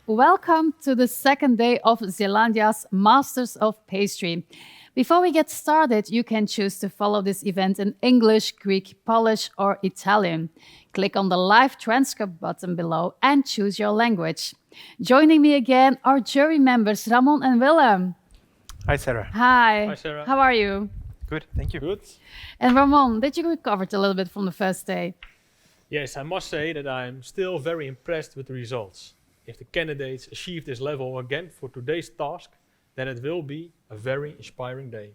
welcome to the second day of Zeelandia's Masters of Pastry. Before we get started, you can choose to follow this event in English, Greek, Polish, or Italian. Click on the live transcript button below and choose your language. Joining me again are jury members Ramon and Willem. Hi, Sarah. Hi. Hi, Sarah. How are you? Good, thank you. Good. And Ramon, did you recover a little bit from the first day? Yes, I must say that I'm still very impressed with the results. If the candidates achieve this level again for today's task, then it will be a very inspiring day.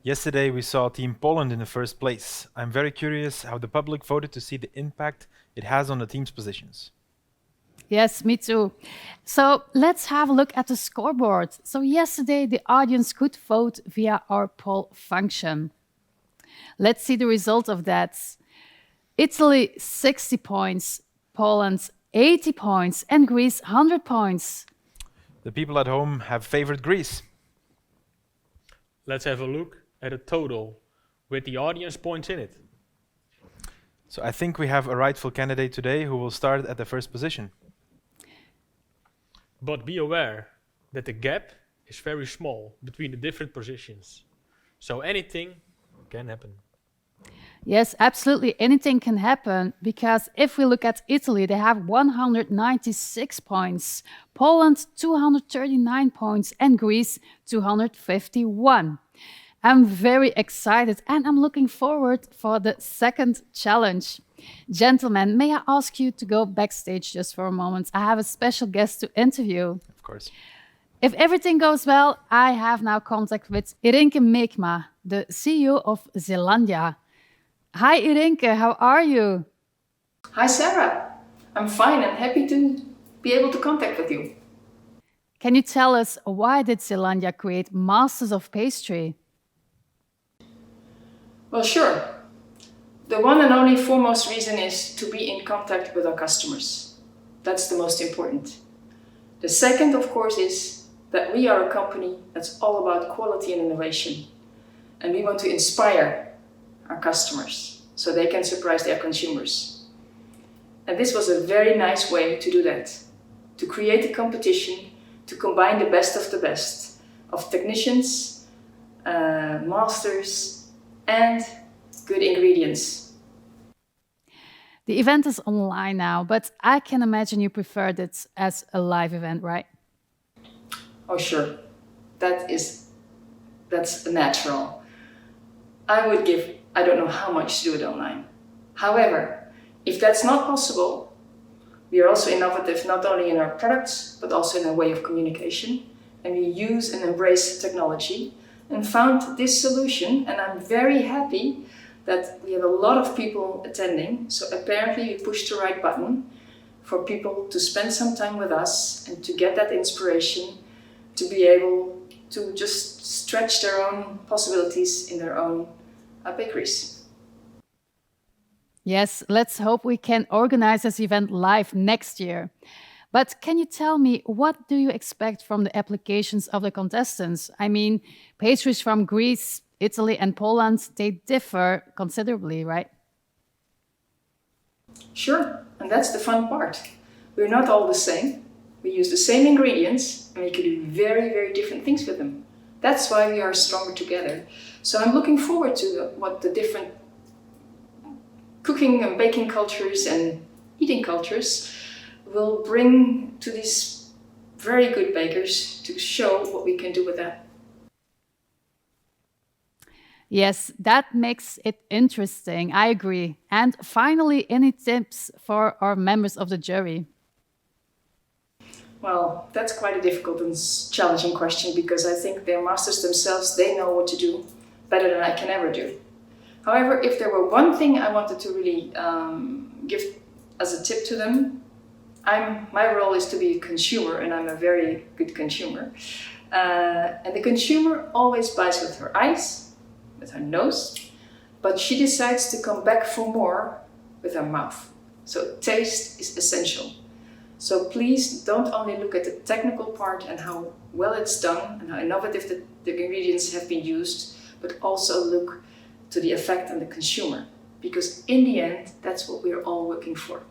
Yesterday we saw Team Poland in the first place. I'm very curious how the public voted to see the impact it has on the team's positions. Yes, me too. So let's have a look at the scoreboard. So yesterday the audience could vote via our poll function. Let's see the result of that. Italy 60 points, Poland 80 points, and Greece 100 points. The people at home have favored Greece. Let's have a look at a total with the audience points in it. So I think we have a rightful candidate today who will start at the first position. But be aware that the gap is very small between the different positions. So anything can happen. Yes, absolutely. Anything can happen because if we look at Italy, they have 196 points, Poland 239 points, and Greece 251. I'm very excited and I'm looking forward for the second challenge. Gentlemen, may I ask you to go backstage just for a moment? I have a special guest to interview. Of course. If everything goes well, I have now contact with Irinke Meekma, the CEO of Zeelandia. Hi Irinke, how are you? Hi Sarah, I'm fine and happy to be able to contact with you. Can you tell us why did Zeelandia create Masters of Pastry? Well, sure. The one and only foremost reason is to be in contact with our customers. That's the most important. The second, of course, is that we are a company that's all about quality and innovation. And we want to inspire our customers so they can surprise their consumers. And this was a very nice way to do that, to create a competition, to combine the best of technicians, masters, and good ingredients. The event is online now, but I can imagine you preferred it as a live event, right? Oh, sure. That's natural. I don't know how much to do it online. However, if that's not possible, we are also innovative not only in our products, but also in our way of communication. And we use and embrace technology and found this solution. And I'm very happy that we have a lot of people attending. So apparently we pushed the right button for people to spend some time with us and to get that inspiration to be able to just stretch their own possibilities in their own bakeries. Yes, let's hope we can organize this event live next year. But can you tell me, what do you expect from the applications of the contestants? I mean, pastries from Greece, Italy, and Poland, they differ considerably, right? Sure, and that's the fun part. We're not all the same. We use the same ingredients and we can do very, very different things with them. That's why we are stronger together. So I'm looking forward to what the different cooking and baking cultures and eating cultures will bring to these very good bakers to show what we can do with that. Yes, that makes it interesting. I agree. And finally, any tips for our members of the jury? Well, that's quite a difficult and challenging question because I think their masters themselves, they know what to do better than I can ever do. However, if there were one thing I wanted to really give as a tip to them, my role is to be a consumer and I'm a very good consumer. And the consumer always buys with her eyes, with her nose, but she decides to come back for more with her mouth. So taste is essential. So please don't only look at the technical part and how well it's done and how innovative the ingredients have been used, but also look to the effect on the consumer. Because in the end, that's what we're all looking for.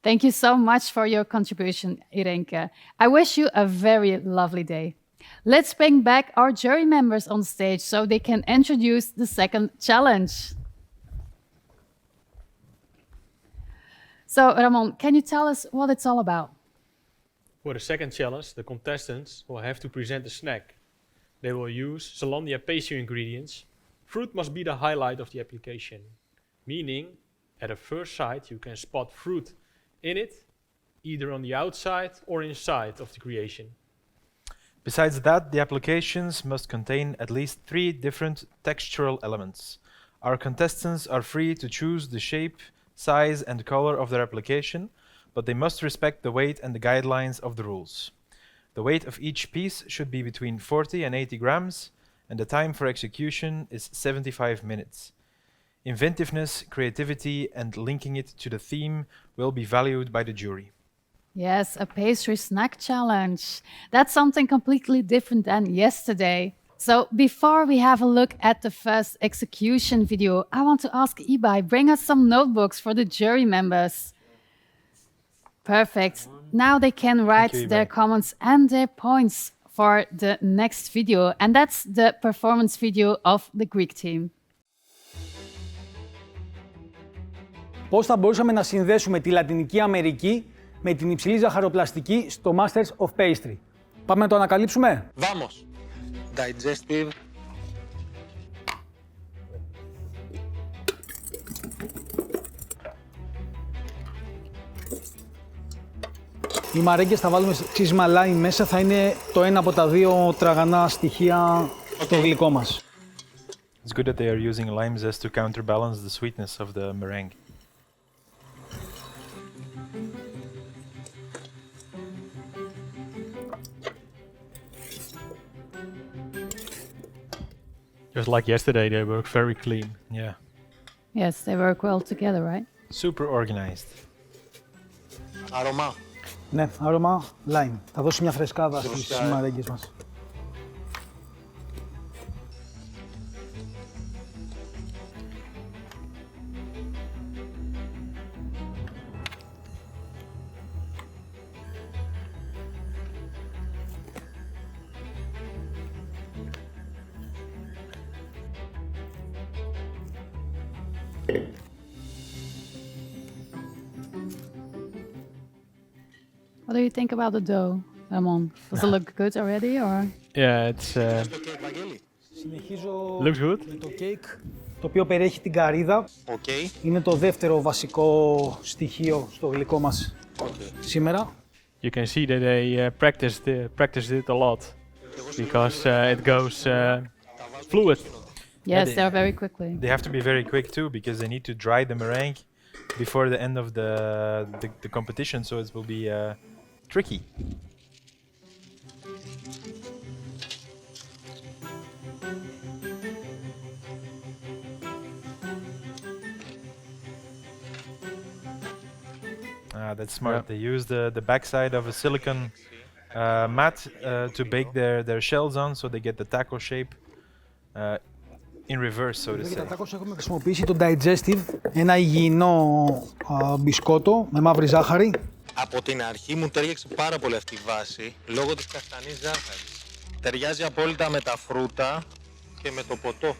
Thank you so much for your contribution, Irenke. I wish you a very lovely day. Let's bring back our jury members on stage so they can introduce the second challenge. So, Ramon, can you tell us what it's all about? For the second challenge, the contestants will have to present a snack. They will use Zalando pastry ingredients. Fruit must be the highlight of the application, meaning at a first sight you can spot fruit in it, either on the outside or inside of the creation. Besides that, the applications must contain at least 3 different textural elements. Our contestants are free to choose the shape, size and color of their application, but they must respect the weight and the guidelines of the rules. The weight of each piece should be between 40 and 80 grams, and the time for execution is 75 minutes. Inventiveness, creativity, and linking it to the theme will be valued by the jury. Yes, a pastry snack challenge. That's something completely different than yesterday. So before we have a look at the first execution video, I want to ask Ibai, bring us some notebooks for the jury members. Perfect. Now they can write their comments and their points for the next video. And that's the performance video of the Greek team. Πώς θα μπορούσαμε να συνδέσουμε τη Λατινική Αμερική με την υψηλή ζαχαροπλαστική στο Masters of Pastry. Πάμε να το ανακαλύψουμε. Vamos. Digestive. Οι μαρέγκες θα βάλουμε ξύσμα lime μέσα, θα είναι το ένα από τα 2 τραγανά στοιχεία στο γλυκό μας. It's good that they are using lime zest to counterbalance the sweetness of the meringue. Just like yesterday, they work very clean. Yeah. Yes, they work well together, right? Super organized. Αρώμα. Ναι, άρωμα lime. Θα δώσει μια φρεσκάδα στις μαρέγκες μας. What do you think about the dough, Ramon? Does it look good already, or? Yeah, it's Συνεχίζω looks good. με το κέικ, το οποίο περιέχει την καρύδα. Okay. Είναι το δεύτερο βασικό στοιχείο στο γλυκό μας σήμερα. You can see that they practiced it a lot because it goes fluid. Yes, they're very quickly. They have to be very quick too because they need to dry the meringue before the end of the competition, so it will be tricky. That's smart. Yeah. They use the backside of a silicone mat to bake their shells on, so they get the taco shape in reverse, so to Για say. τα τάκος έχουμε χρησιμοποιήσει το Digestive, ένα υγιεινό μπισκότο με μαύρη ζάχαρη. Από την αρχή μου τέριαξε πάρα πολύ αυτή η βάση, λόγω της καστανής ζάχαρης. Ταιριάζει απόλυτα με τα φρούτα και με το ποτό.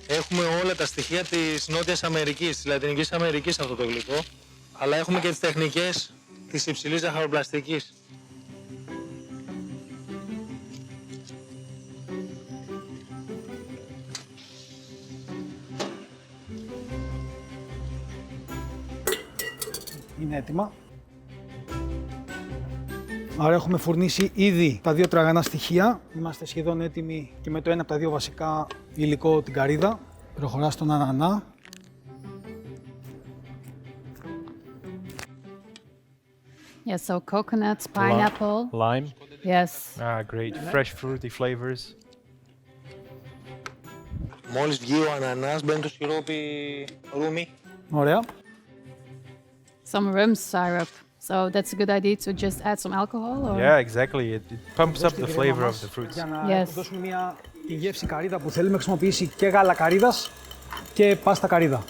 Έχουμε όλα τα στοιχεία της Νότιας Αμερικής, της Λατινικής Αμερικής αυτό το γλυκό, αλλά έχουμε και τις τεχνικές της υψηλής ζαχαροπλαστικής. Είναι έτοιμα. Άρα έχουμε φουρνίσει ήδη τα 2 τραγανά στοιχεία. Είμαστε σχεδόν έτοιμοι και με το ένα από τα 2 βασικά υλικό, την καρύδα. Προχωρά στον ανανά. Yes, so coconuts, pineapple. Lime. Yes. Great. Fresh fruity flavors. Μόλις βγει ο ανανάς, μπαίνει το σιρόπι ρούμι. Ωραία. Some rum syrup. So that's a good idea to just add some alcohol, or? Yeah, exactly. It pumps up the flavor of the fruits. Για να Yes. δώσουμε τη γεύση καρύδα που θέλουμε, χρησιμοποιήσει και γάλα καρύδας και πάστα καρύδα.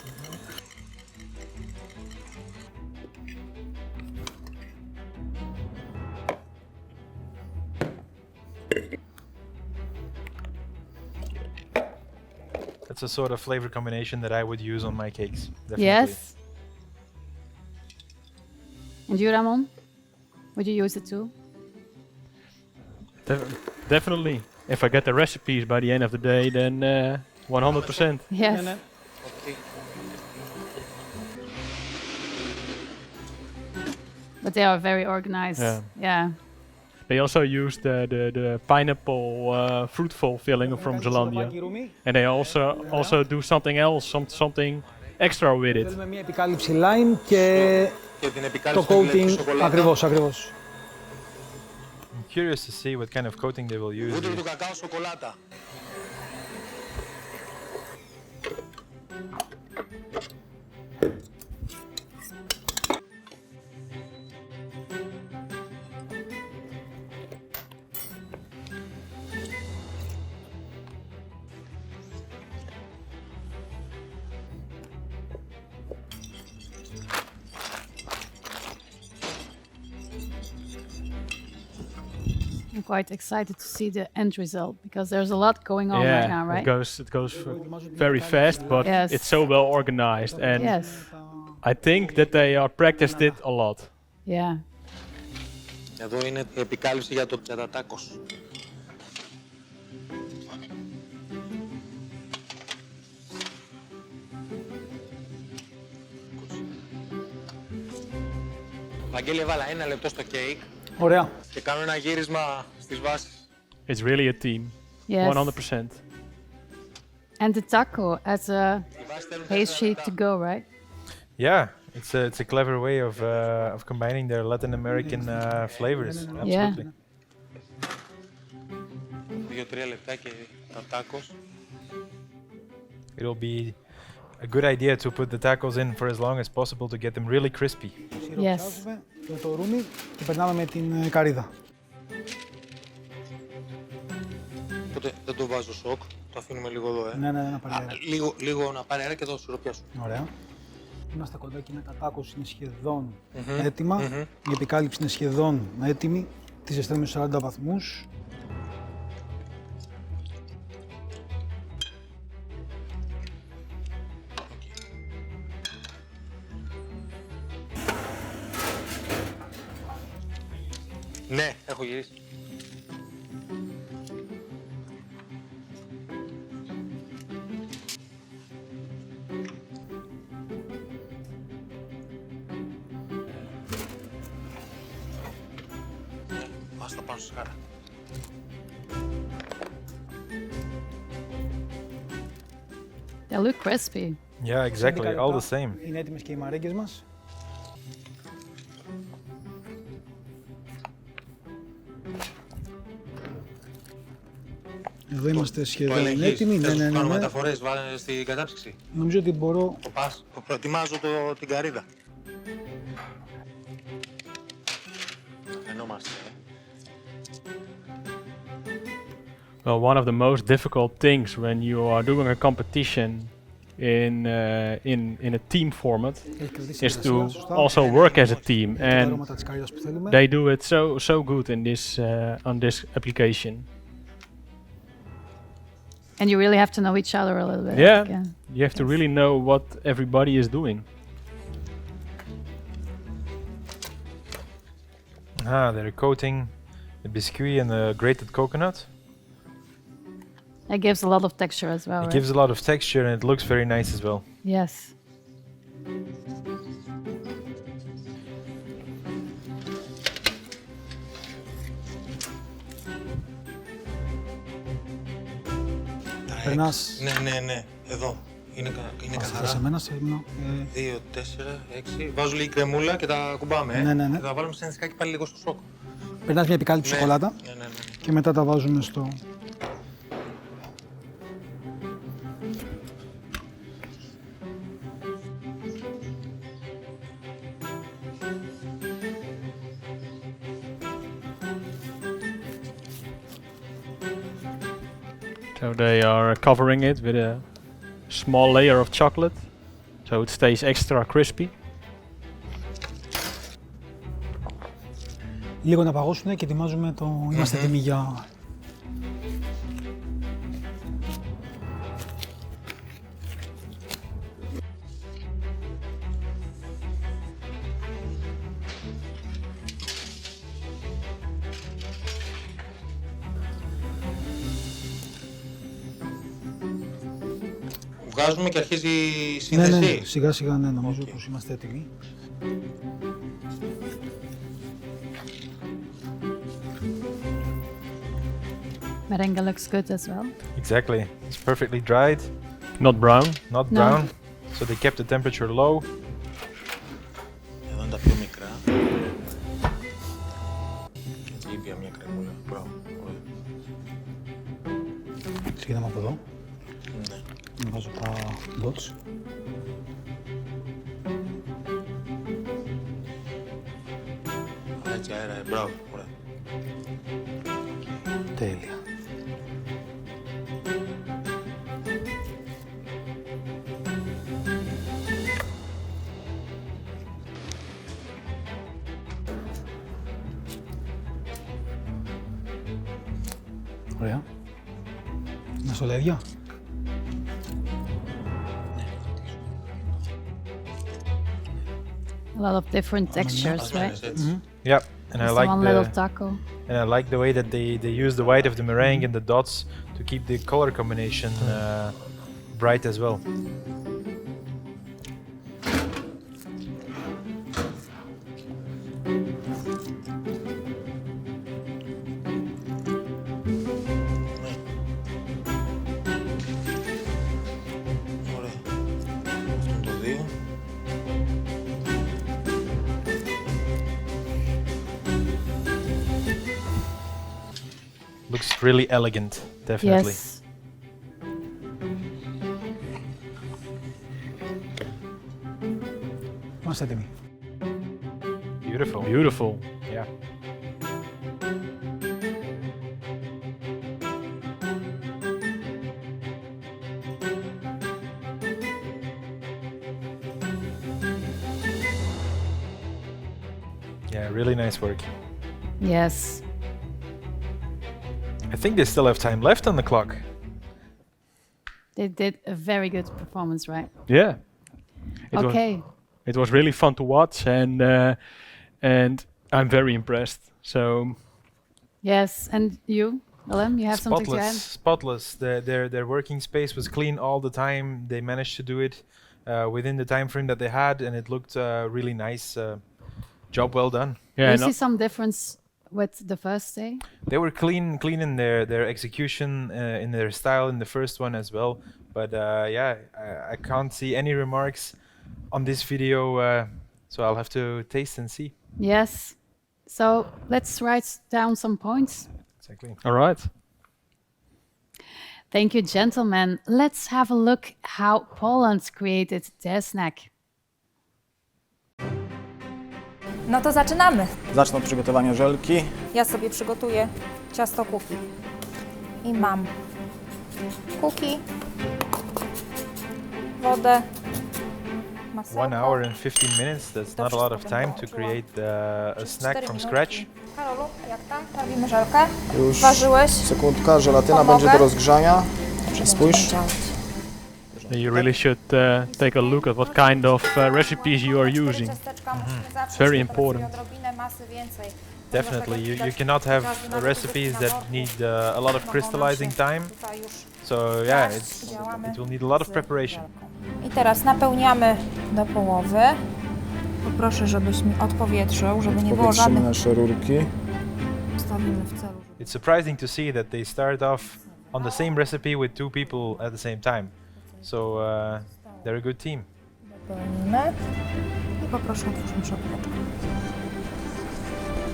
That's a sort of flavor combination that I would use on my cakes. Definitely. Yes. And you, Ramon? Would you use it too? Definitely. If I get the recipes by the end of the day, then 100%. Yes. Ναι. But they are very organized. Yeah. Yeah. They also use the pineapple fruitful filling from Zealandia. And they also do something else, something extra with it. Θέλουμε μια επικάλυψη lime και Και την το επικάλυψη με τη coating. σοκολάτα. Ακριβώς, ακριβώς. I'm curious to see what kind of coating they will use. Βούτυρο here. του κακάο σοκολάτα. I'm quite excited to see the end result because there's a lot going on right now, right? It goes very fast, but Yes. it's so well organized, and Yes. I think that they are practiced it a lot. Yeah. Εδώ είναι η επικάλυψη για τα τάκος. Βαγγέλη, έβαλα 1 λεπτό στο κέικ Ωραία. και κάνω ένα γύρισμα στις βάσεις. It's really a team, Yes. 100%. And the taco as a Οι βάσεις θέλουν pastry to go, right? Yeah, it's a clever way of combining their Latin American flavors. Absolutely. 2-3 λεπτά και τα τάκος. It'll be a good idea to put the tacos in for as long as possible to get them really crispy. Σιροπιάζουμε με το ρούμι και περνάμε με την καρύδα. Οπότε δεν το βάζω σοκ, το αφήνουμε λίγο εδώ. Ναι, να πάρει αέρα. Λίγο να πάρει αέρα και εδώ σιροπιάσω. Ωραία. Είμαστε κοντά και τα τάκος είναι σχεδόν έτοιμα. Η επικάλυψη είναι σχεδόν έτοιμη. Τη ζεσταίνουμε στους 40 βαθμούς. Ναι, έχω γυρίσει. Άστα πάνω στη σκάρα. They look crispy. Yeah, exactly. All the same. Είναι έτοιμες και οι μαρέγκες μας. Εδώ είμαστε σχεδόν έτοιμοι. Ναι. Κάνω μεταφορές στην κατάψυξη. Νομίζω ότι μπορώ. Το πας, προετοιμάζω την καρύδα. Φαινόμαστε. Well, one of the most difficult things when you are doing a competition in a team format is to also work as a team, and they do it so good in this on this application. And you really have to know each other a little bit. Yeah, again. you have to really know what everybody is doing. They're coating the biscuit and the grated coconut. It gives a lot of texture as well, It right? gives a lot of texture and it looks very nice as well. Yes. Περνάς. Ναι. Εδώ. Είναι καθαρά. Σε μένα, 2, 4, 6. Βάζω λίγη κρεμούλα και τα κουμπάμε. Ναι. Και θα βάλουμε σε ένα σκάκι πάλι λίγο στο σοκ. Περνάς μια επικάλυψη σοκολάτα Ναι. και μετά τα βάζουμε στο. So they are covering it with a small layer of chocolate, so it stays extra crispy. Λίγο να παγώσουν και ετοιμάζουμε το. Είμαστε έτοιμοι για Βγάζουμε και αρχίζει η Ναι, σύνθεση. ναι, σιγά σιγά ναι, νομίζω πως είμαστε έτοιμοι. Merengue looks good as well. Exactly. It's perfectly dried, Not brown. not No. brown. So they kept the temperature low. Εδώ είναι τα πιο μικρά. Έτσι ήπια μια κρεμούλα. Μπράβο. Ωραία. Ξεκινάμε από εδώ. Ναι. Να βάζω τα dots. Έτσι αέρα, μπράβο. Ωραία. Τέλεια. Ωραία. Να σολέδια. A lot of different textures, right? Έτσι. Yeah, and I Just like one the little taco. and I like the way that they use the white of the meringue and the dots to keep the color combination bright as well. Ωραία. Αυτό είναι το 2. Looks really elegant, definitely. Yes. Είμαστε έτοιμοι. Beautiful. Beautiful. Yeah. Yeah, really nice work. Yes. I think they still have time left on the clock. They did a very good performance, right? Yeah. It Okay. it was really fun to watch, and I'm very impressed. So Yes. And you, Willem, you have something to add? Spotless. Their working space was clean all the time. They managed to do it within the time frame that they had, and it looked really nice. Job well done. Do yeah, you no, see some difference with the first day? They were clean in their execution, in their style in the first one as well. But yeah, I can't see any remarks on this video, so I'll have to taste and see. Yes. So let's write down some points. Exactly. all right. Thank you, gentlemen. Let's have a look how Poland created their snack. No to zaczynamy. Zacznę od przygotowania żelki. Ja sobie przygotuję ciasto cookie. I mam cookie, wodę, 1 masełko. hour and 15 minutes. That's not a lot of time to create a snack 4 from minutki. scratch. Karolu, jak tam? Robimy żelkę. Już Ważyłeś? sekundka, żelatyna Pomogę? będzie do rozgrzania. Spójrz. You really should take a look at what kind of recipes you are using. It's very important. Definitely, you cannot have recipes that need a lot of crystallizing time. So yeah, it will need a lot of preparation. I teraz napełniamy do połowy. Poproszę, żebyś mi odpowietrzył, żeby nie było Powietrzymy żadnych... nasze rurki. Stawimy w celu. It's surprising to see that they start off on the same recipe with 2 people at the same time. So they're a good team. Napełnimy. I poproszę, otwórzmy szopkę.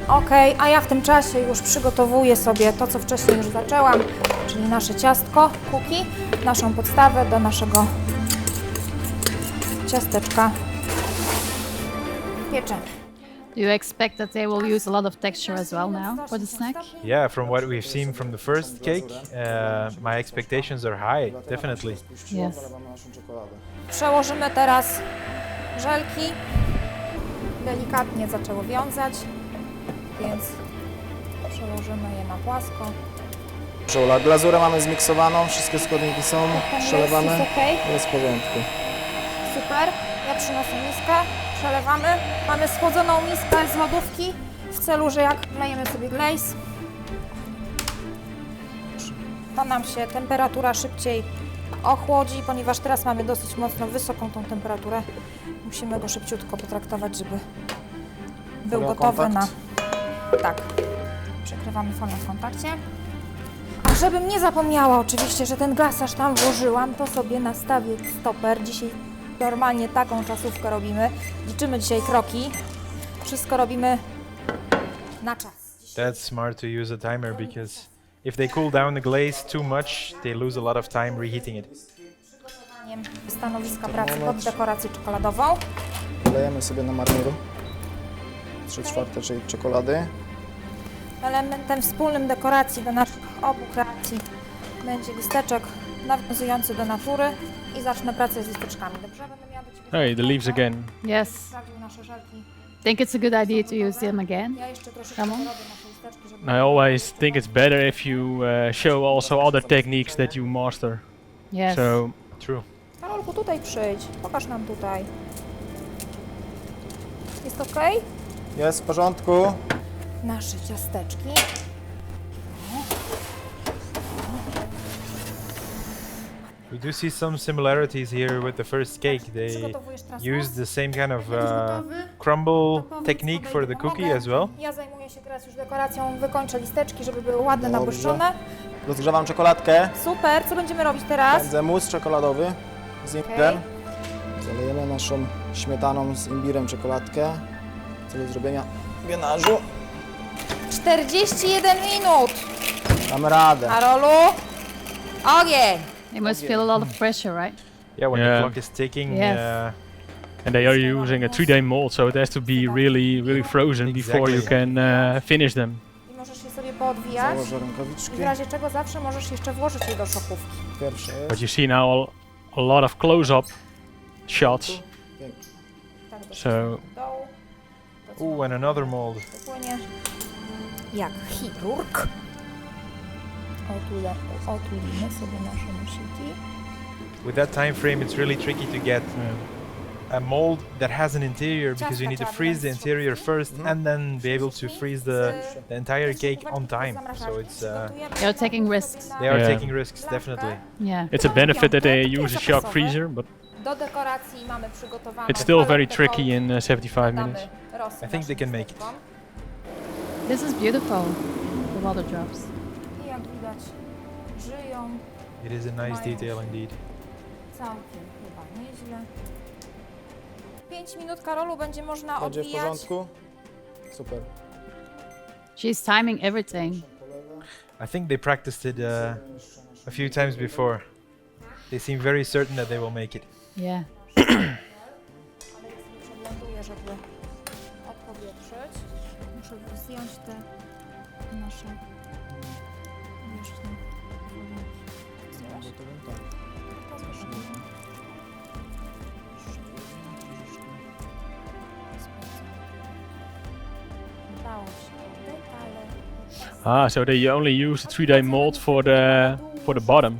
Okej, a ja w tym czasie już przygotowuję sobie to, co wcześniej już zaczęłam, czyli nasze ciastko, cookie, naszą podstawę do naszego ciasteczka pieczenia. Do you expect that they will use a lot of texture as well now for the snack? Yeah, from what we've seen from the first cake, my expectations are high, definitely. Yes. Zalewamy naszą czekoladę. Przełożymy teraz żelki. Delikatnie zaczęło wiązać, więc przełożymy je na płasko. Żoła, glazurę mamy zmiksowaną, wszystkie składniki są, przelewamy. Jest okej. Jest w porządku. Super. Ja przynoszę miskę, przelewamy. Mamy schłodzoną miskę z lodówki w celu, że jak wlejemy sobie glaze, to nam się temperatura szybciej ochłodzi, ponieważ teraz mamy dosyć mocno wysoką tą temperaturę. Musimy go szybciutko potraktować, żeby był Folia gotowy kontakt. na... Tak. Przekrywamy folią w kontakcie. A żebym nie zapomniała oczywiście, że ten glasaż tam włożyłam, to sobie nastawię stoper. Dzisiaj normalnie taką czasówkę robimy. Liczymy dzisiaj kroki. Wszystko robimy na czas. That's smart to use a timer because if they cool down the glaze too much, they lose a lot of time reheating it. Przygotowaniem stanowiska pracy pod dekorację czekoladową. Wlejemy sobie na marmuru 3/4, czyli czekolady. Elementem wspólnym dekoracji do naszych obu kreacji będzie listeczek nawiązujący do natury i zacznę pracę z listeczkami. Dobrze? Będę miała do Ciebie... Hey, the leaves again. Yes. Sprawdził nasze żelki. Think it's a good idea to use them again. Ja jeszcze troszeczkę Come on. dorobię nasze listeczki, żeby... I always think it's better if you show also other techniques that you master. Yes. So True. Karolku, tutaj przyjdź. Pokaż nam tutaj. Jest ok? Jest w porządku. Nasze ciasteczki. We do see some similarities here with the first cake. They Przygotowujesz teraz used the same kind of gotowy? crumble To powiedz, technique co for the będzie cookie pomogę. as well. Ja zajmuję się teraz już dekoracją, wykończę listeczki, żeby były ładne, Dobrze. nabłyszczone. Rozgrzewam czekoladkę. Super, co będziemy robić teraz? Pędzę mus czekoladowy z imbirem. Zalejemy naszą śmietaną z imbirem czekoladkę w celu zrobienia ganażu. 41 minut! Damy radę. Karolu, ogień! They must feel a lot of pressure, right? Yeah, when the Yeah. clock is ticking. Yes. and they are using a 3-day mold, so it has to be really frozen before you can finish them. I możesz je sobie poodwijać. Założę I rękawiczki. w razie czego zawsze możesz jeszcze włożyć je do szopówki. Pierwsze But jest. you see now a lot of close-up shots. Pięknie. Tak do So dołu. To co Ooh, and another mold. płynie jak chirurg. Otulimy sobie nasze musiki. With that time frame, it's really tricky to get a mold that has an interior because you need to freeze the interior first and then be able to freeze the entire cake on time. So it's They're taking risks. they are Yeah. taking risks definitely. Yeah. it's a benefit that they use a sharp freezer, but Do dekoracji mamy przygotowane. it's still very paletę tricky kolorów. in 75 Dodamy minutes. rosy I think they can naszym make it. listeczkom. This is beautiful. The water drops. I jak widać, żyją It is a nice detail indeed. całkiem chyba nieźle. 5 minut, Karolu, będzie można Będzie w odwijać. porządku? Super. She's timing everything. I think they practiced it a few times before. They seem very certain that they will make it. Yeah. Ale jest mi przegląduję, żeby odpowietrzyć. Muszę zdjąć te nasze wierzchnie foliki. Zdjęłaś? Udało się. Detale. So they only use the 3-day mold for the bottom.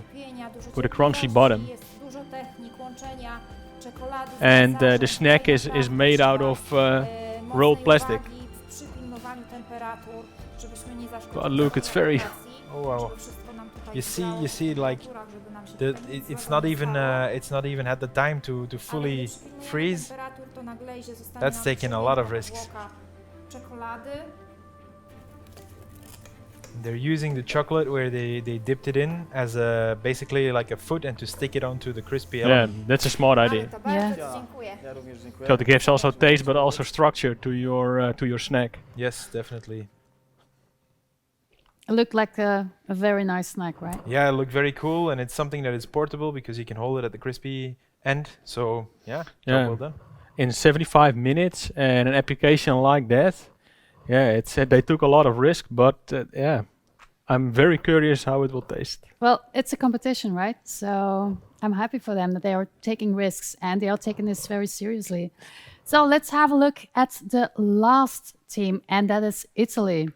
for the crunchy bottom. Jest dużo technik łączenia czekolady z And the masażem, snack is made out of mocnej rolled plastic. uwagi przy pilnowaniu temperatur, żebyśmy nie But look, it's very Oh wow. żeby wszystko nam tutaj You see, zgrało you w see, like temperaturach, żeby nam się the, tutaj nic it's złego not nie even stało. it's not even had the time to Ale fully gdy przypilnujemy freeze. temperatur, to na glazie zostanie That's nam taken a lot of przepiękna risks. powłoka czekolady. They're using the chocolate where they dipped it in as a basically like a foot and to stick it onto the crispy yeah, element. that's a smart idea. Ale to bardzo Yeah. Ci dziękuję. Ja również dziękuję. So it gives also taste, but also structure to your snack. Yes, definitely. It looked like a very nice snack, right? Yeah, it looked very cool, and it's something that is portable because you can hold it at the crispy end. So yeah, job Yeah. well done. In 75 minutes and an application like that, yeah, they took a lot of risk, but yeah, I'm very curious how it will taste. Well, it's a competition, right? So I'm happy for them that they are taking risks and they are taking this very seriously. So let's have a look at the last team, and that is Italy.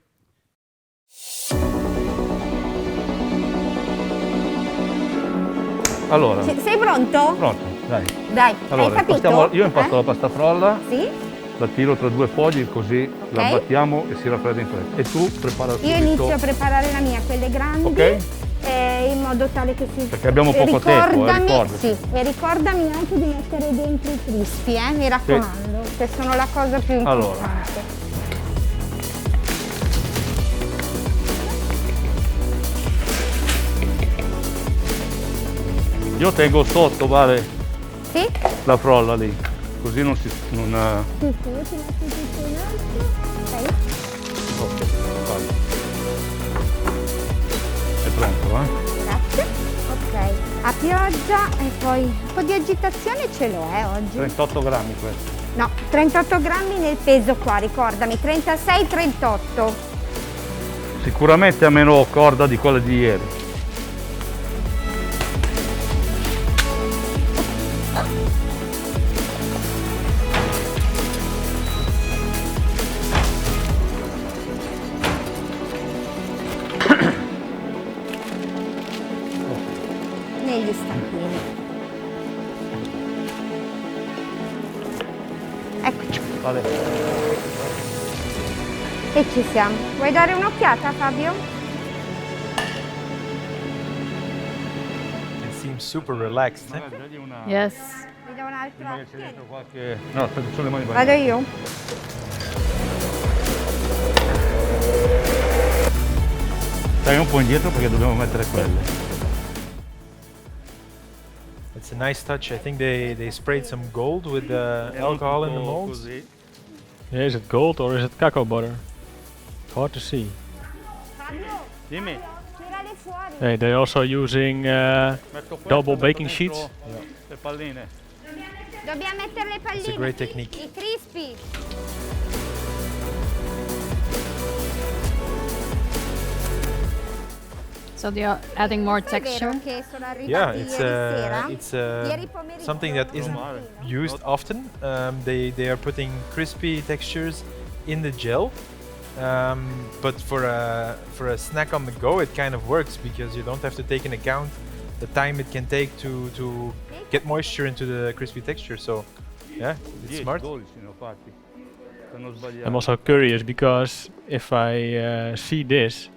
Allora, Sei pronto? pronto, dai. Dai, Allora, hai capito? io impasto la pasta frolla, Sì? la tiro tra due fogli così la Ok. battiamo e si raffredda in fretta. E tu prepara Io subito. inizio a preparare la mia, quelle grandi. Ok? in modo tale che si... Perché abbiamo poco tempo, ricordati. Sì, e ricordami anche di mettere dentro i crispy, mi raccomando, che sono la cosa più importante. Io tengo sotto, Vale, Sì? la frolla lì, così non si... Non, Sì, io ti metto tutto in alto. Ok. ok, vale. È pronto, Grazie. Ok, a pioggia e poi un po' di agitazione ce l'ho oggi. 38 grammi questo. No, 38 grammi nel peso qua, ricordami, 36-38. Sicuramente ha meno corda di quella di ieri. Negli stampini. Eccoci, Vale. e ci siamo. Vuoi dare un'occhiata, Fabio? It seems super relaxed. Eh? Yes. Mi do un'altra. No, aspetta, sono le mani Vado io? Stai un po' indietro perché dobbiamo mettere quelle. It's a nice touch. I think they sprayed some gold with alcohol in the molds. Yeah, is it gold or is it cacao butter? It's hard to see. Fabio, Dimmi. tirale fuori. Hey, they're also using double baking sheets. Le palline. Dobbiamo mettere le palline. It's a great technique. I crispy. So they are adding more È texture. vero che sono arrivati Yeah, ieri sera. it's Ieri pomeriggio. something that isn't used often. They are putting crispy textures in the gel, but for a snack on the go, it kind of works because you don't have to take into account the time it can take to get moisture into the crispy texture. So, yeah, it's smart. 12 ne ho fatti. Se non sbagliamo. I'm also curious because if I see this,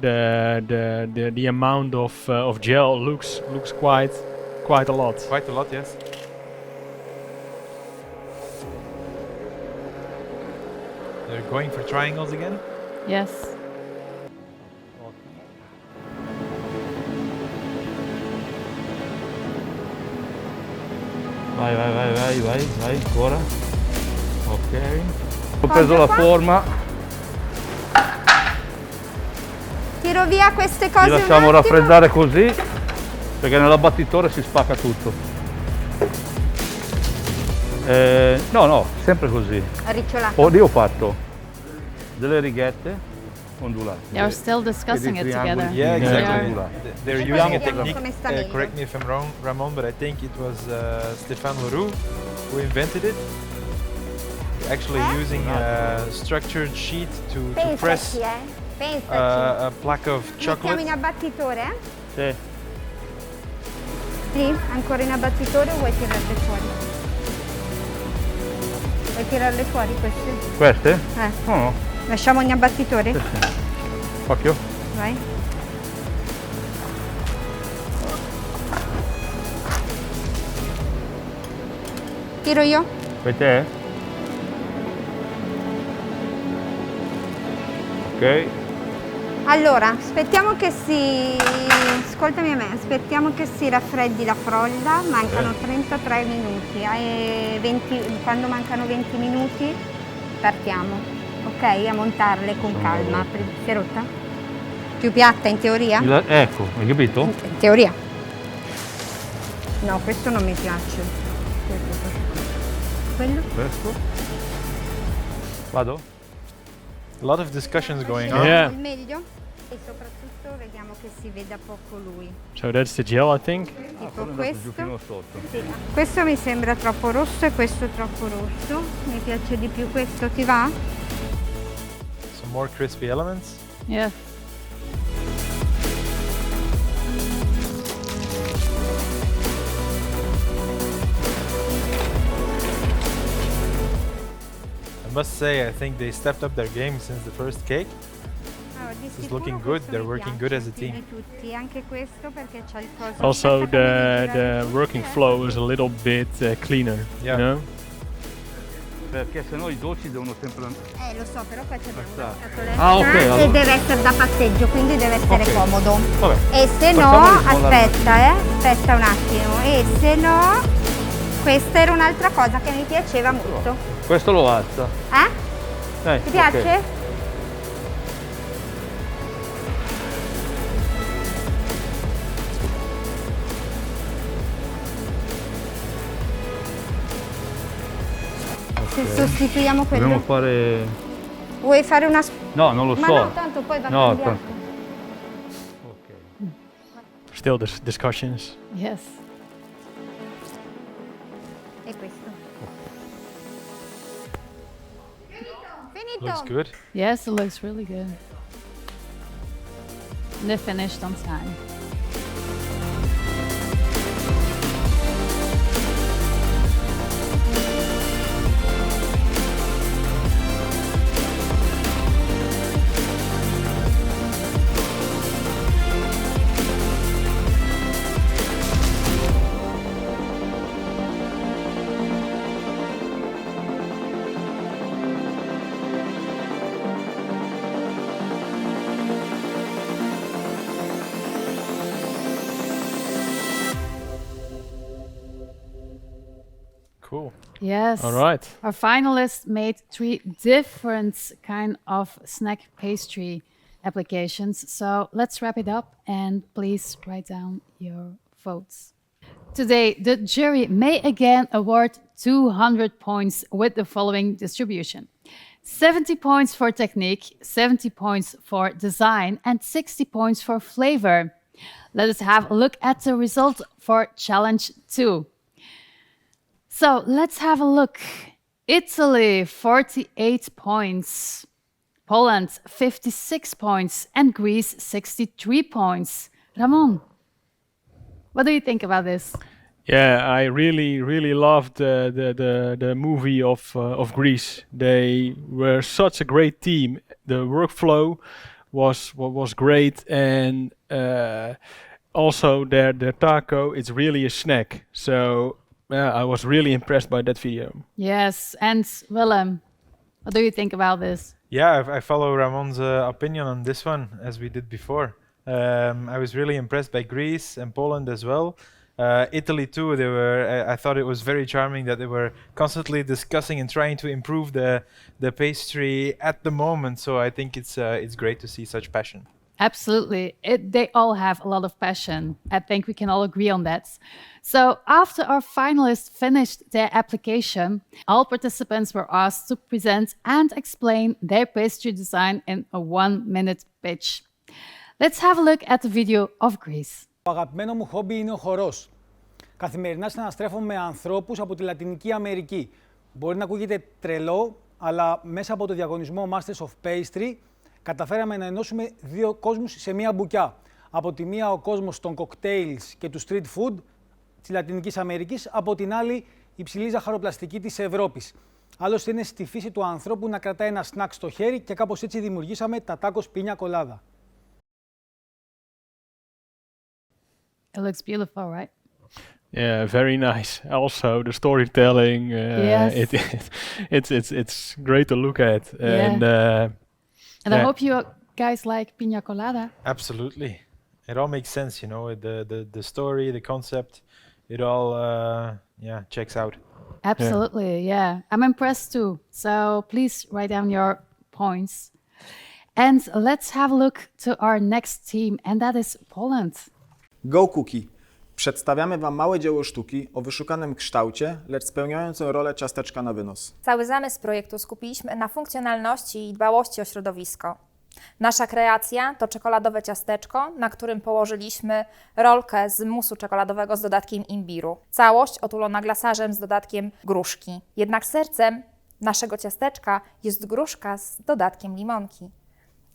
the amount of gel looks quite a lot. Quite a lot, yes. They're going for triangles again. Yes. Vai, ancora. Ok. Ho preso la forma, Tiro via queste cose li un lasciamo attimo. raffreddare così, perché nell'abbattitore si spacca tutto. No, sempre così. Ricciolato. Lì ho fatto delle righette ondulati. They are still discussing it triangoli together. Yeah, di exactly. ondulati. They're Poi using a vediamo technique, come sta meglio. correct me if I'm wrong, Ramon, but I think it was Stéphane Leroux who invented it. Actually using a structured sheet to press Pensaci, pensaci. a plaque of Mettiamo chocolate. in abbattitore? Sì. Sì, ancora in abbattitore o vuoi tirarle fuori? Vuoi tirarle fuori queste? Queste? No. Lasciamo in abbattitore? Occhio. Vai. Tiro io? Fai te? Ok. Allora, aspettiamo che si... ascoltami a me, aspettiamo che si raffreddi la frolla, mancano 33 minuti, quando mancano 20 minuti partiamo, ok? A montarle con calma. Si è rotta? Più piatta in teoria? Ecco, hai capito? In teoria. No, questo non mi piace. Quello? Questo. Vado? A lot of discussions going on. Yeah. Il meglio? E soprattutto vediamo che si veda poco lui. So that's the gel, I think. Tipo Giù questo. fino sotto. Sì, questo mi sembra troppo rosso e questo troppo rosso. Mi piace di più questo, ti va? Some more crispy elements. Yes. I must say, I think they stepped up their game since the first cake. It's looking good. They're working good as a team. Also, the working flow is a little bit cleaner. Yeah. You know? Perché sennò i dolci devono sempre... Lo so, però poi c'è Passare. scatolette Ah, ok, e allora. deve essere da passeggio, quindi deve essere Ok. comodo. Vabbè. E se no, Facciamoli con la- aspetta un attimo, e se no, questa era un'altra cosa che mi piaceva molto. Questo lo alza. Ti Ok. piace? Se sostituiamo quello. Dobbiamo fare... Vuoi fare una... No, non lo Ma so. no, tanto poi va No, cambiato. tanto. Ok. Still discussions. Yes. E questo. Finito. Looks good. Yes, it looks really good. And they finished on time. Cool. Yes. All right. Our finalists made 3 different kind of snack pastry applications. So let's wrap it up and please write down your votes. Today, the jury may again award 200 points with the following distribution. 70 points for technique, 70 points for design, and 60 points for flavor. Let us have a look at the result for challenge 2. So let's have a look. Italy, 48 points. Poland, 56 points. And Greece, 63 points. Ramon, what do you think about this? Yeah, I really loved the movie of Greece. They were such a great team. The workflow was great, and also their taco. It's really a snack. So yeah, I was really impressed by that video. Yes, and Willem, what do you think about this? Yeah, I follow Ramon's opinion on this one, as we did before. I was really impressed by Greece and Poland as well. Italy too. They were. I thought it was very charming that they were constantly discussing and trying to improve the pastry at the moment. So I think it's great to see such passion. Absolutely. They all have a lot of passion. I think we can all agree on that. So after our finalists finished their application, all participants were asked to present and explain their pastry design in a 1-minute pitch. Let's have a look at the video of Greece. Το αγαπημένο μου χόμπι είναι ο χορός. Καθημερινά συναναστρέφομαι με ανθρώπους από τη Λατινική Αμερική. Μπορεί να ακούγεται τρελό, αλλά μέσα από το διαγωνισμό MastersOfPastry καταφέραμε να ενώσουμε 2 κόσμους σε μία μπουκιά. Από τη μία ο κόσμος των cocktails και του street food της Λατινικής Αμερικής, από την άλλη η υψηλή ζαχαροπλαστική της Ευρώπης. Άλλωστε είναι στη φύση του ανθρώπου να κρατάει ένα σνακ στο χέρι και κάπως έτσι δημιουργήσαμε τα tacos piña colada. It looks beautiful, right? Yeah, very nice. Also, the storytelling. Yes. It's great to look at. And And I hope you guys like piña colada. Absolutely, it all makes sense. You know, the story, the concept, it all checks out. Absolutely, yeah. I'm impressed too. So please write down your points. And let's have a look to our next team, and that is Poland. Go Cookie. Przedstawiamy Wam małe dzieło sztuki o wyszukanym kształcie, lecz spełniające rolę ciasteczka na wynos. Cały zamysł projektu skupiliśmy na funkcjonalności i dbałości o środowisko. Nasza kreacja to czekoladowe ciasteczko, na którym położyliśmy rolkę z musu czekoladowego z dodatkiem imbiru. Całość otulona glasażem z dodatkiem gruszki. Jednak sercem naszego ciasteczka jest gruszka z dodatkiem limonki.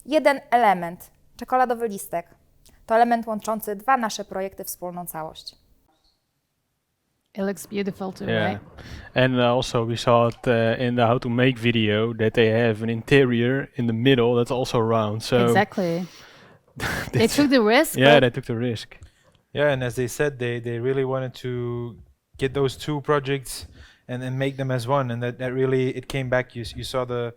Jeden element, czekoladowy listek, to element łączący 2 nasze projekty w wspólną całość. It looks beautiful too, Yeah. right? And also we saw it in the how to make video that they have an interior in the middle that's also round. So Exactly. They took the risk. yeah, but they took the risk. Yeah, and as they said, they really wanted to get those two projects and make them as one, and that really it came back. You saw the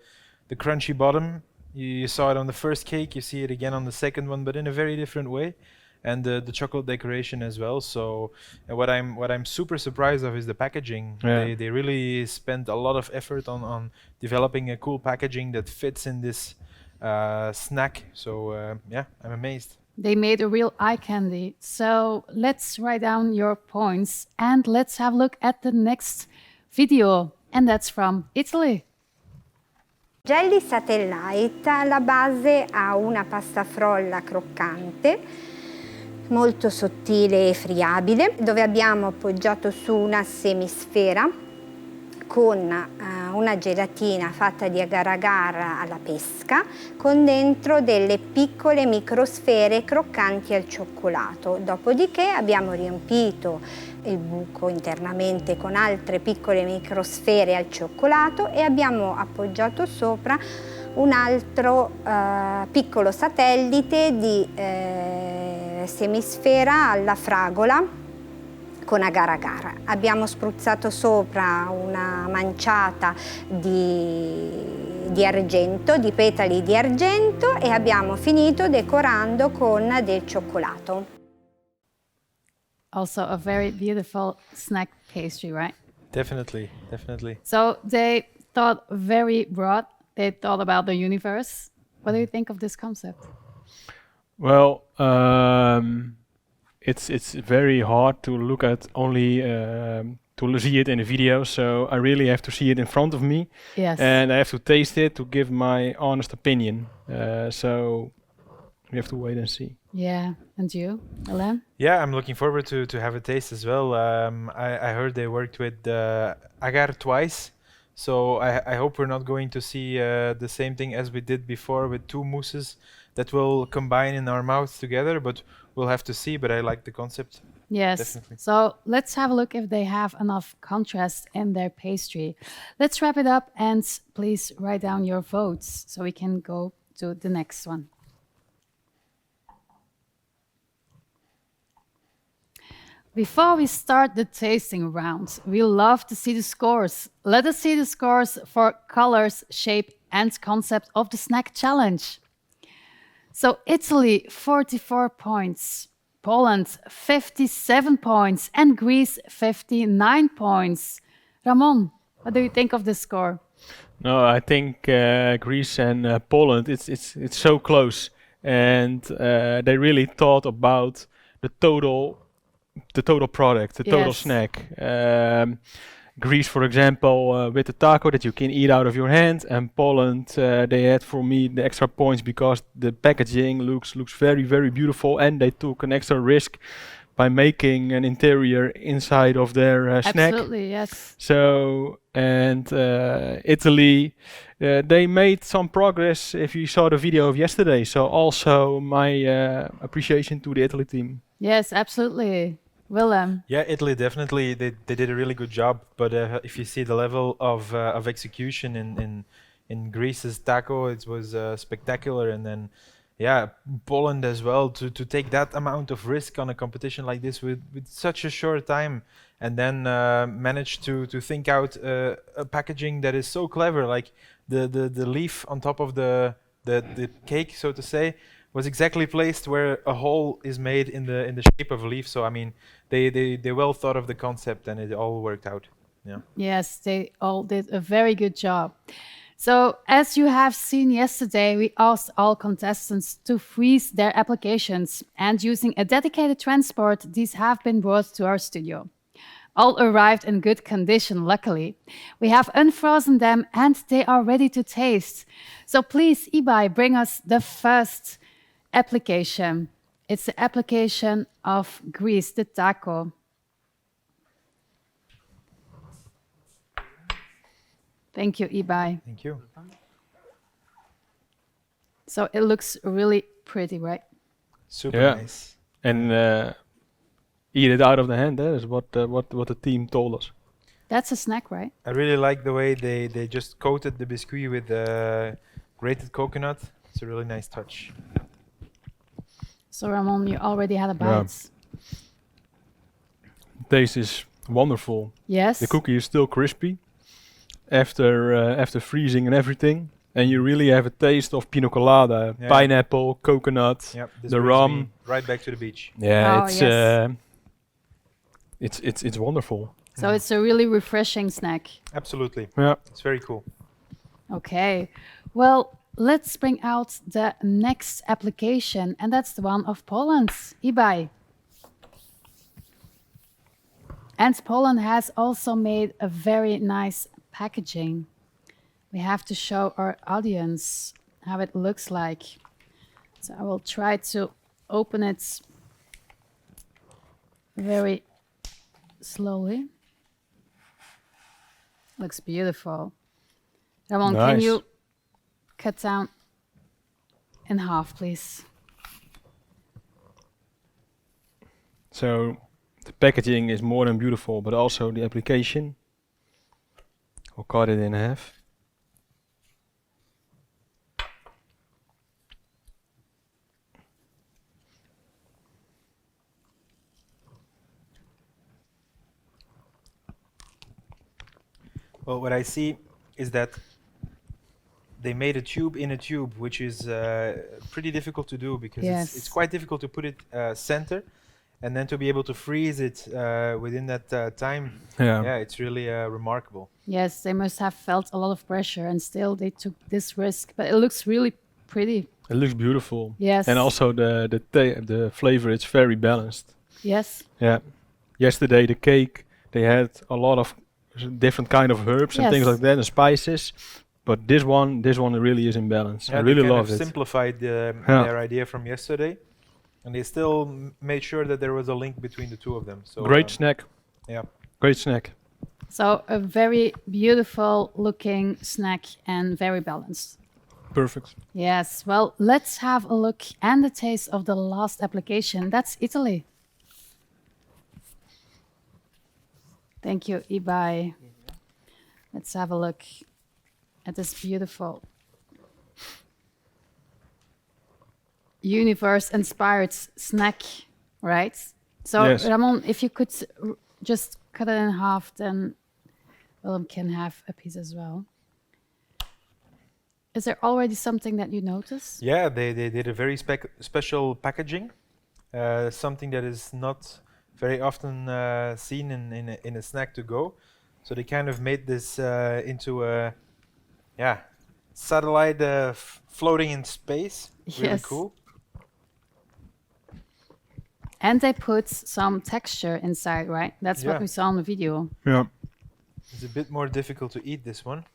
crunchy bottom, you saw it on the first cake, you see it again on the second one, but in a very different way, and the chocolate decoration as well. So what I'm super surprised of is the packaging. Yeah. They really spent a lot of effort on developing a cool packaging that fits in this snack. So yeah, I'm amazed. They made a real eye candy. So let's write down your points and let's have a look at the next video. And that's from Italy. Jelly Satellite alla base ha una pasta frolla croccante, molto sottile e friabile, dove abbiamo appoggiato su una semisfera con una gelatina fatta di agar agar alla pesca, con dentro delle piccole microsfere croccanti al cioccolato. Dopodiché abbiamo riempito il buco internamente con altre piccole microsfere al cioccolato e abbiamo appoggiato sopra un altro piccolo satellite di semisfera alla fragola con agar agar. Abbiamo spruzzato sopra una manciata di argento, di petali di argento e abbiamo finito decorando con del cioccolato. Also a very beautiful snack pastry, right? Definitely, definitely. So they thought very broad. They thought about the universe. What do you think of this concept? Well, it's very hard to look at only to see it in a video. So I really have to see it in front of me, Yes. and I have to taste it to give my honest opinion. So we have to wait and see. Yeah. And you, Alain? Yeah, I'm looking forward to have a taste as well. I heard they worked with agar twice, so I hope we're not going to see the same thing as we did before with two mousses that will combine in our mouths together, but we'll have to see. But I like the concept. Yes. Definitely. So let's have a look if they have enough contrast in their pastry. Let's wrap it up and please write down your votes so we can go to the next one. Before we start the tasting round, we love to see the scores. Let us see the scores for colors, shape, and concept of the snack challenge. So Italy, 44 points. Poland, 57 points. And Greece, 59 points. Ramon, what do you think of this score? No, I think Greece and Poland, it's so close, and they really thought about the total product, the total Yes. snack. Greece, for example, with the taco that you can eat out of your hand, and Poland, they had for me the extra points because the packaging looks very, very beautiful, and they took an extra risk by making an interior inside of their snack. Absolutely, yes. So, and Italy, they made some progress if you saw the video of yesterday. So also my appreciation to the Italy team. Yes, absolutely. Willem. Yeah, Italy definitely they did a really good job. But if you see the level of execution in Greece's taco, it was spectacular. And then yeah, Poland as well to take that amount of risk on a competition like this with such a short time, and then manage to think out a packaging that is so clever, like the leaf on top of the cake, so to say, was exactly placed where a hole is made in the shape of a leaf. So I mean, they well thought of the concept, and it all worked out. Yeah. Yes, they all did a very good job. So as you have seen yesterday, we asked all contestants to freeze their applications, and using a dedicated transport, these have been brought to our studio. All arrived in good condition, luckily. We have unfrozen them and they are ready to taste. So please, Ibai, bring us the first application. It's the application of Greece, the taco. Thank you, Ibai. Thank you. So it looks really pretty, right? Super Yeah. nice. And eat it out of the hand. That is what the team told us. That's a snack, right? I really like the way they just coated the biscuit with grated coconut. It's a really nice touch. So Ramon, you already had a Yeah. bite. Taste is wonderful. Yes. The cookie is still crispy after freezing and everything, and you really have a taste of pina colada, Yeah. pineapple, coconut, Yep, this the brings rum. me right back to the beach. Yeah, Oh, it's wonderful. So it's a really refreshing snack. Absolutely. Yeah. It's very cool. Okay. Well, let's bring out the next application, and that's the one of Poland, eBay. And Poland has also made a very nice packaging. We have to show our audience how it looks like. So I will try to open it very slowly. Looks beautiful. Ramon, can Nice. you cut down in half, please? So the packaging is more than beautiful, but also the application. I'll cut it in half. Well, what I see is that they made a tube in a tube, which is pretty difficult to do because Yes. it's quite difficult to put it center, and then to be able to freeze it within that time. Yeah. Yeah, it's really remarkable. Yes, they must have felt a lot of pressure and still they took this risk, but it looks really pretty. It looks beautiful. Yes. And also the flavor, it's very balanced. Yes. Yeah. Yesterday the cake, they had a lot of different kind of herbs and things Yes. like that and spices. But this one really is in balance. Yeah, I really they kind love of it. simplified Yeah. their idea from yesterday, and they still made sure that there was a link between the two of them. So Great snack. yeah. Great snack. So a very beautiful looking snack and very balanced. Perfect. Yes, well, let's have a look and the taste of the last application. That's Italy. Thank you, eBay. Let's have a look at this beautiful universe-inspired snack, right? So, Yes. Ramon, if you could just cut it in half, then Willem can have a piece as well. Is there already something that you notice? Yeah, they did a very special packaging, something that is not very often seen in a snack to go. So they kind of made this into a satellite floating in space. Really Yes. cool. And they put some texture inside, right? That's what Yeah. we saw in the video. Yeah. It's a bit more difficult to eat this one.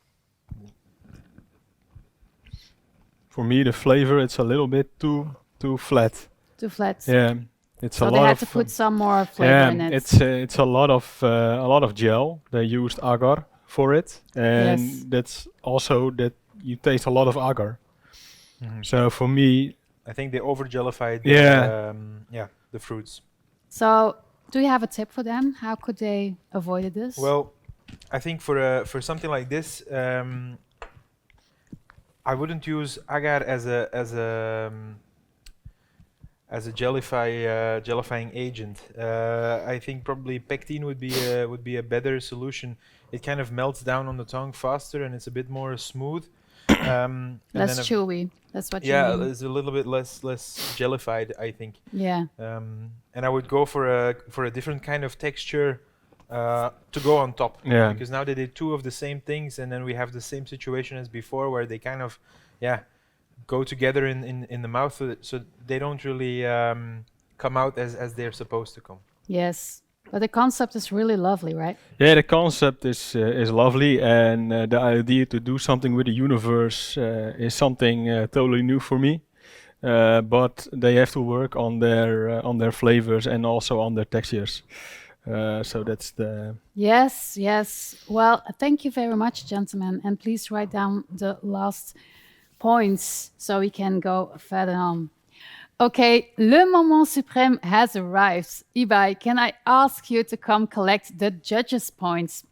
For me, the flavor, it's a little bit too flat. Too flat. Yeah. It's So a they lot had of to put some more flavor in it. it's a lot of gel. They used agar for it, and Yes. that's also that you taste a lot of agar. Mhm. So for me, I think they over jellified the fruits. So do you have a tip for them? How could they avoid this? Well, I think for something like this, I wouldn't use agar as a jellifying agent. I think probably pectin would be a better solution. It kind of melts down on the tongue faster, and it's a bit more smooth. And less then chewy. That's what you yeah, mean. it's a little bit less jellified, I think. Yeah. And I would go for a different kind of texture to go on top. Yeah. Because now they did two of the same things, and then we have the same situation as before, where they kind of go together in the mouth, so they don't really come out as they're supposed to come. Yes. But the concept is really lovely, right? yeah, the concept is lovely, and the idea to do something with the universe is something totally new for me. But they have to work on their flavors and also on their textures. So that's the Yes, yes. Well, thank you very much, gentlemen. And please write down the last points so we can go further on. Okay, le moment suprême has arrived. Ibai, can I ask you to come collect the judges' points?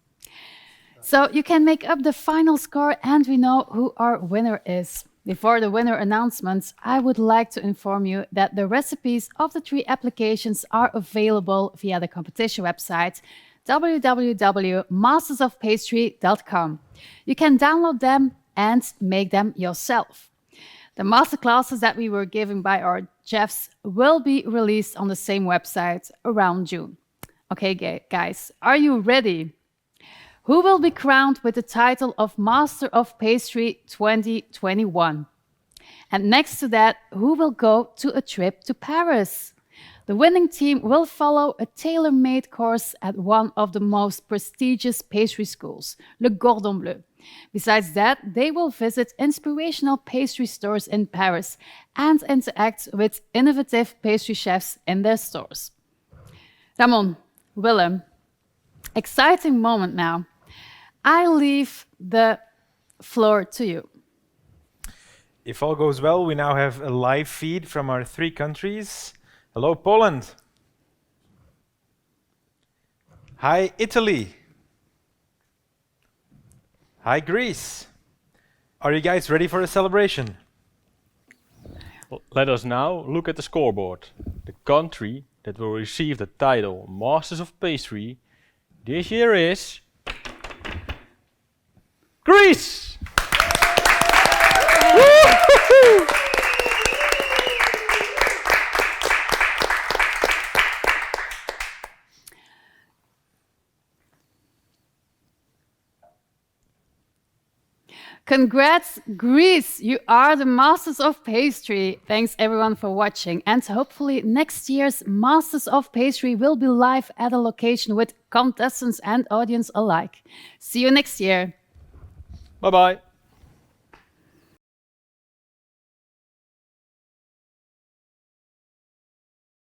So you can make up the final score and we know who our winner is. Before the winner announcements, I would like to inform you that the recipes of the 3 applications are available via the competition website www.mastersofpastry.com. You can download them and make them yourself. The masterclasses that we were given by our chefs will be released on the same website around June. Okay, guys, are you ready? Who will be crowned with the title of Master of Pastry 2021? And next to that, who will go to a trip to Paris? The winning team will follow a tailor-made course at one of the most prestigious pastry schools, Le Cordon Bleu. Besides that, they will visit inspirational pastry stores in Paris and interact with innovative pastry chefs in their stores. Ramon, Willem, exciting moment now. I leave the floor to you. If all goes well, we now have a live feed from our 3 countries. Hello, Poland. Hi, Italy. Hi, Greece. Are you guys ready for a celebration? Let us now look at the scoreboard. The country that will receive the title Masters of Pastry this year is Greece! Congrats, Greece! You are the Masters of Pastry. Thanks everyone for watching. And hopefully next year's Masters of Pastry will be live at a location with contestants and audience alike. See you next year. Bye-bye.